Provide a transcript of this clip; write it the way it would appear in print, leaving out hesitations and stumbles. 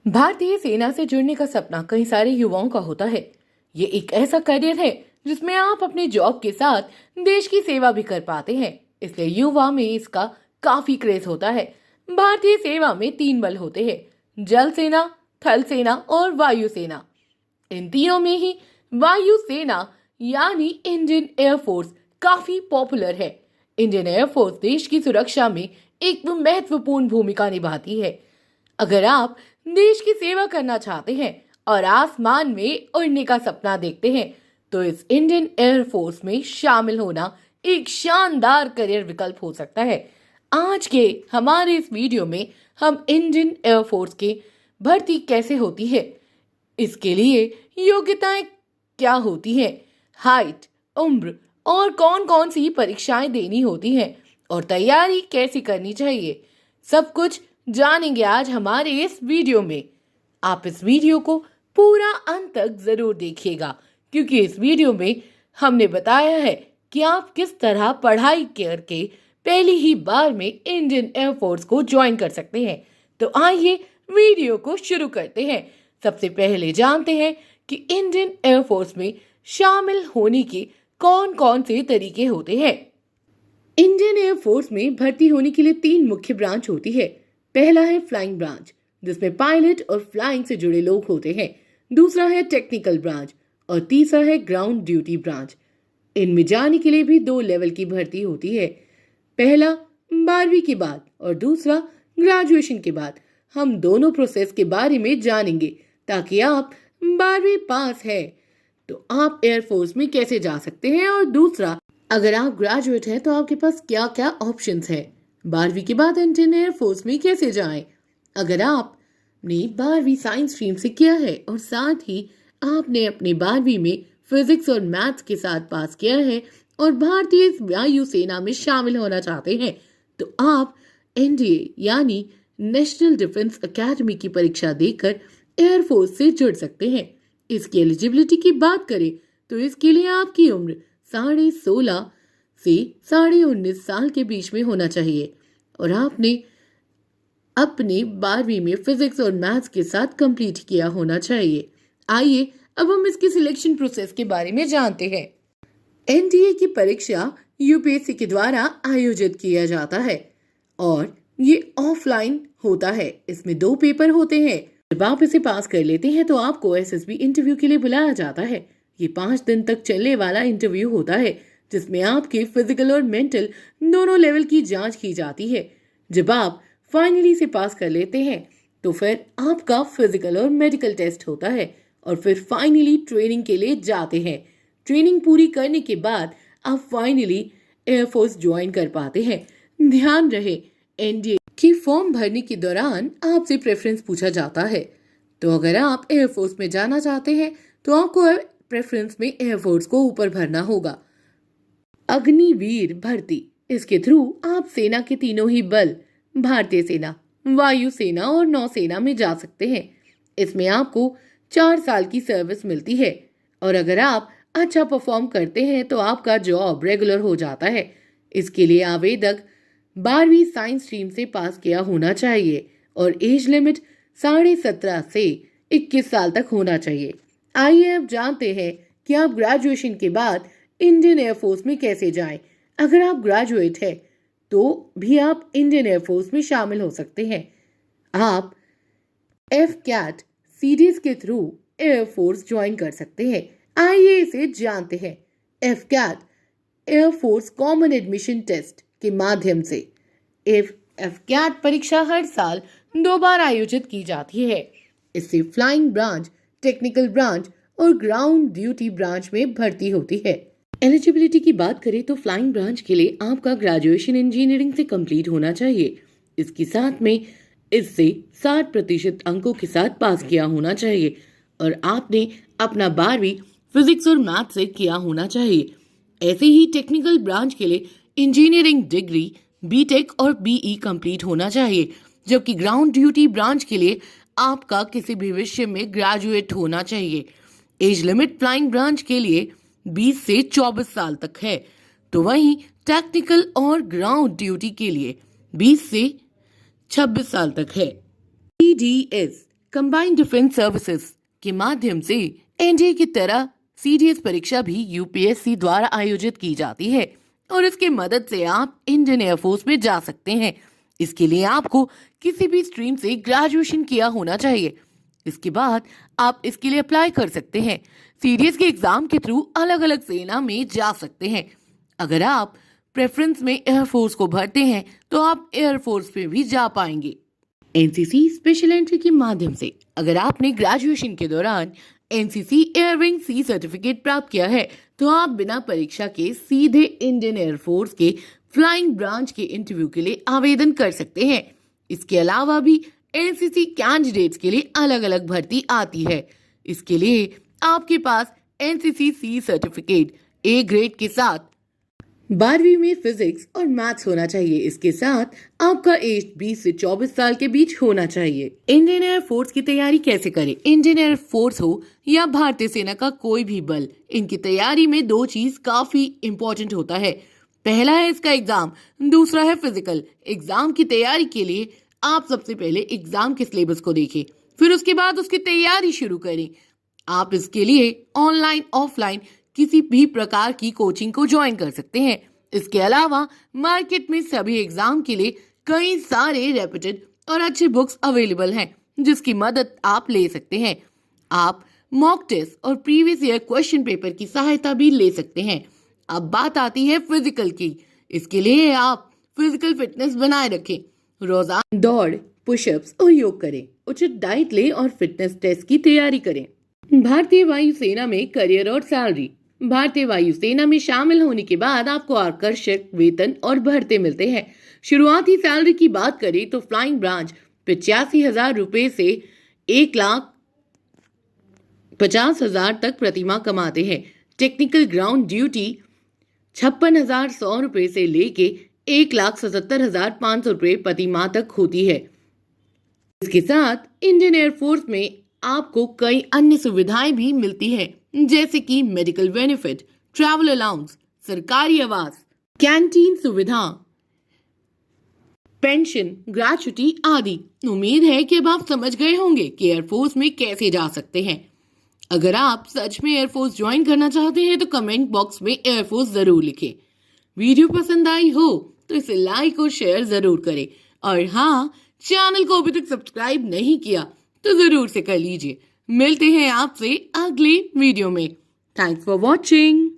भारतीय सेना से जुड़ने का सपना कई सारे युवाओं का होता है। ये एक ऐसा करियर है जिसमें आप अपने जॉब के साथ देश की सेवा भी कर पाते हैं, इसलिए युवा में इसका काफी क्रेज होता है। भारतीय सेवा में 3 बल होते हैं: जल सेना, थल सेना और वायु सेना। इन तीनों में ही वायु सेना यानी इंडियन एयरफोर्स काफी पॉपुलर है। इंडियन एयरफोर्स देश की सुरक्षा में एक महत्वपूर्ण भूमिका निभाती है। अगर आप देश की सेवा करना चाहते हैं और आसमान में उड़ने का सपना देखते हैं, तो इस इंडियन एयरफोर्स में शामिल होना एक शानदार करियर विकल्प हो सकता है। आज के हमारे इस वीडियो में हम इंडियन एयरफोर्स के भर्ती कैसे होती है, इसके लिए योग्यताएं क्या होती हैं, हाइट, उम्र और कौन कौन सी परीक्षाएं देनी होती हैं और तैयारी कैसी करनी चाहिए, सब कुछ जानेंगे आज हमारे इस वीडियो में। आप इस वीडियो को पूरा अंत तक जरूर देखिएगा, क्योंकि इस वीडियो में हमने बताया है कि आप किस तरह पढ़ाई करके पहली ही बार में इंडियन एयरफोर्स को ज्वाइन कर सकते हैं। तो आइए वीडियो को शुरू करते हैं। सबसे पहले जानते हैं कि इंडियन एयरफोर्स में शामिल होने के कौन कौन से तरीके होते हैं। इंडियन एयरफोर्स में भर्ती होने के लिए 3 मुख्य ब्रांच होती है। पहला है फ्लाइंग ब्रांच, जिसमें पायलट और फ्लाइंग से जुड़े लोग होते हैं। दूसरा है टेक्निकल ब्रांच और तीसरा है ग्राउंड ड्यूटी ब्रांच। इनमें जाने के लिए भी 2 लेवल की भर्ती होती है। पहला 12वीं के बाद और दूसरा ग्रेजुएशन के बाद। हम दोनों प्रोसेस के बारे में जानेंगे, ताकि आप 12वीं पास है तो आप एयरफोर्स में कैसे जा सकते हैं, और दूसरा अगर आप ग्रेजुएट हैं तो आपके पास क्या क्या ऑप्शंस है। 12वीं के बाद इंडियन एयरफोर्स में कैसे जाएं। अगर आपने 12वीं साइंस स्ट्रीम से किया है और साथ ही आपने अपने 12वीं में फिजिक्स और मैथ्स के साथ पास किया है और भारतीय वायु सेना में शामिल होना चाहते हैं, तो आप एनडीए यानी नेशनल डिफेंस एकेडमी की परीक्षा देकर एयरफोर्स से जुड़ सकते हैं। इसकी एलिजिबिलिटी की बात करें तो इसके लिए आपकी उम्र 16.5 से 19.5 साल के बीच में होना चाहिए और आपने अपने 12वीं में फिजिक्स और मैथ्स के साथ कंप्लीट किया होना चाहिए। आइए अब हम इसकी सिलेक्शन प्रोसेस के बारे में जानते हैं। एनडीए की परीक्षा यूपीएससी के द्वारा आयोजित किया जाता है और ये ऑफलाइन होता है। इसमें 2 पेपर होते हैं। जब आप इसे पास कर लेते हैं तो आपको एसएसबी इंटरव्यू के लिए बुलाया जाता है। ये 5 दिन तक चलने वाला इंटरव्यू होता है, जिसमें आपके फिजिकल और मेंटल दोनों लेवल की जांच की जाती है। जब आप फाइनली से पास कर लेते हैं तो फिर आपका फिजिकल और मेडिकल टेस्ट होता है और फिर फाइनली ट्रेनिंग के लिए जाते हैं। ट्रेनिंग पूरी करने के बाद आप फाइनली एयरफोर्स ज्वाइन कर पाते हैं। ध्यान रहे, एनडीए की फॉर्म भरने के दौरान आपसे प्रेफरेंस पूछा जाता है। तो अगर आप एयरफोर्स में जाना चाहते हैं तो आपको प्रेफरेंस में एयरफोर्स को ऊपर भरना होगा। अग्निवीर भर्ती, इसके थ्रू आप सेना के तीनों ही बल, भारतीय सेना, वायु सेना और नौसेना में जा सकते हैं। इसमें आपको 4 साल की सर्विस मिलती है और अगर आप अच्छा परफॉर्म करते हैं तो आपका जॉब रेगुलर हो जाता है। इसके लिए आवेदक 12वीं साइंस स्ट्रीम से पास किया होना चाहिए और एज लिमिट 17.5 से 21 साल तक होना चाहिए। आइए अब जानते हैं कि आप ग्रेजुएशन के बाद इंडियन एयरफोर्स में कैसे जाएं। अगर आप ग्रेजुएट हैं तो भी आप इंडियन एयरफोर्स में शामिल हो सकते हैं। आप एफकैट सीरीज के थ्रू एयरफोर्स ज्वाइन कर सकते हैं। आइए इसे जानते हैं। AFCAT air force common admission test के माध्यम से एफकैट परीक्षा हर साल 2 बार आयोजित की जाती है। इससे फ्लाइंग ब्रांच, टेक्निकल ब्रांच और ग्राउंड ड्यूटी ब्रांच में भर्ती होती है। एलिजिबिलिटी की बात करें तो फ्लाइंग ब्रांच के लिए आपका ग्रेजुएशन इंजीनियरिंग से कंप्लीट होना चाहिए। इसके साथ में इससे 60% अंकों के साथ पास किया होना चाहिए और आपने अपना 12वीं फिजिक्स और मैथ से किया होना चाहिए। ऐसे ही टेक्निकल ब्रांच के लिए इंजीनियरिंग डिग्री, बीटेक और बीई कंप्लीट होना चाहिए, जबकि ग्राउंड ड्यूटी ब्रांच के लिए आपका किसी भी विषय में ग्रेजुएट होना चाहिए। एज लिमिट फ्लाइंग ब्रांच के लिए 20 से 24 साल तक है, तो वहीं टेक्निकल और ग्राउंड ड्यूटी के लिए 20 से 26 साल तक है। ईडीएस कंबाइंड डिफेंस सर्विसेज के माध्यम से एनडीए की तरह सीडीएस परीक्षा भी यूपीएससी द्वारा आयोजित की जाती है और इसकी मदद से आप इंडियन एयरफोर्स में जा सकते हैं। इसके लिए आपको किसी भी स्ट्रीम से ग्रेजुएशन किया होना चाहिए। इसके बाद आप इसके लिए अप्लाई कर सकते हैं। सीडीएस के एग्जाम के थ्रू अलग अलग सेना में जा सकते हैं। अगर आप प्रेफरेंस में एयरफोर्स को भरते हैं तो आप एयरफोर्स में भी जा पाएंगे। एनसीसी स्पेशल एंट्री के माध्यम से अगर आपने ग्रेजुएशन के दौरान NCC air wing C certificate प्राप्त किया है तो आप बिना परीक्षा के सीधे इंडियन एयरफोर्स के फ्लाइंग ब्रांच के इंटरव्यू के लिए आवेदन कर सकते हैं। इसके अलावा भी एनसीसी कैंडिडेट्स के लिए अलग अलग भर्ती आती है। इसके लिए आपके पास NCC C certificate A grade के साथ 12वीं में फिजिक्स और मैथ्स होना चाहिए। इसके साथ आपका एज 20 से 24 साल के बीच होना चाहिए। इंडियन एयर फोर्स की तैयारी कैसे करें? इंडियन एयर फोर्स हो या भारतीय सेना का कोई भी बल, इनकी तैयारी में दो चीज काफी इम्पोर्टेंट होता है। पहला है इसका एग्जाम, दूसरा है फिजिकल। एग्जाम की तैयारी के लिए आप सबसे पहले एग्जाम के सिलेबस को देखें, फिर उसके बाद उसकी तैयारी शुरू करें। आप इसके लिए ऑनलाइन ऑफलाइन किसी भी प्रकार की कोचिंग को ज्वाइन कर सकते हैं। इसके अलावा मार्केट में सभी एग्जाम के लिए कई सारे रेप्यूटेड और अच्छे बुक्स अवेलेबल हैं जिसकी मदद आप ले सकते हैं। आप मॉक टेस्ट और प्रीवियस ईयर क्वेश्चन पेपर की सहायता भी ले सकते हैं। अब बात आती है फिजिकल की। इसके लिए आप फिजिकल फिटनेस बनाए रखें, रोजाना दौड़, पुशअप्स और योग करें, उचित डाइट लें और फिटनेस टेस्ट की तैयारी करें। भारतीय वायुसेना में करियर और सैलरी। भारतीय वायुसेना में शामिल होने के बाद आपको आकर्षक वेतन और भत्ते मिलते हैं। शुरुआती सैलरी की बात करें तो फ्लाइंग ब्रांच 85,000 रुपए से 1,50,000 तक प्रतिमाह कमाते हैं। टेक्निकल ग्राउंड ड्यूटी 56,100 रुपए से लेके 1,77,500 रुपए प्रतिमाह तक होती है। इसके साथ इंडियन एयरफोर्स में आपको कई अन्य सुविधाएं भी मिलती हैं, जैसे कि मेडिकल बेनिफिट, ट्रैवल अलाउंस, सरकारी आवास, कैंटीन सुविधा, पेंशन, ग्रेच्युटी आदि। उम्मीद है कि अब आप समझ गए होंगे कि एयरफोर्स में कैसे जा सकते हैं। अगर आप सच में एयरफोर्स ज्वाइन करना चाहते हैं तो कमेंट बॉक्स में एयरफोर्स जरूर लिखें। वीडियो पसंद आई हो तो इसे लाइक और शेयर जरूर करें, और हाँ, चैनल को अभी तक सब्सक्राइब नहीं किया तो जरूर से कर लीजिए। मिलते हैं आपसे अगले वीडियो में। Thanks for watching.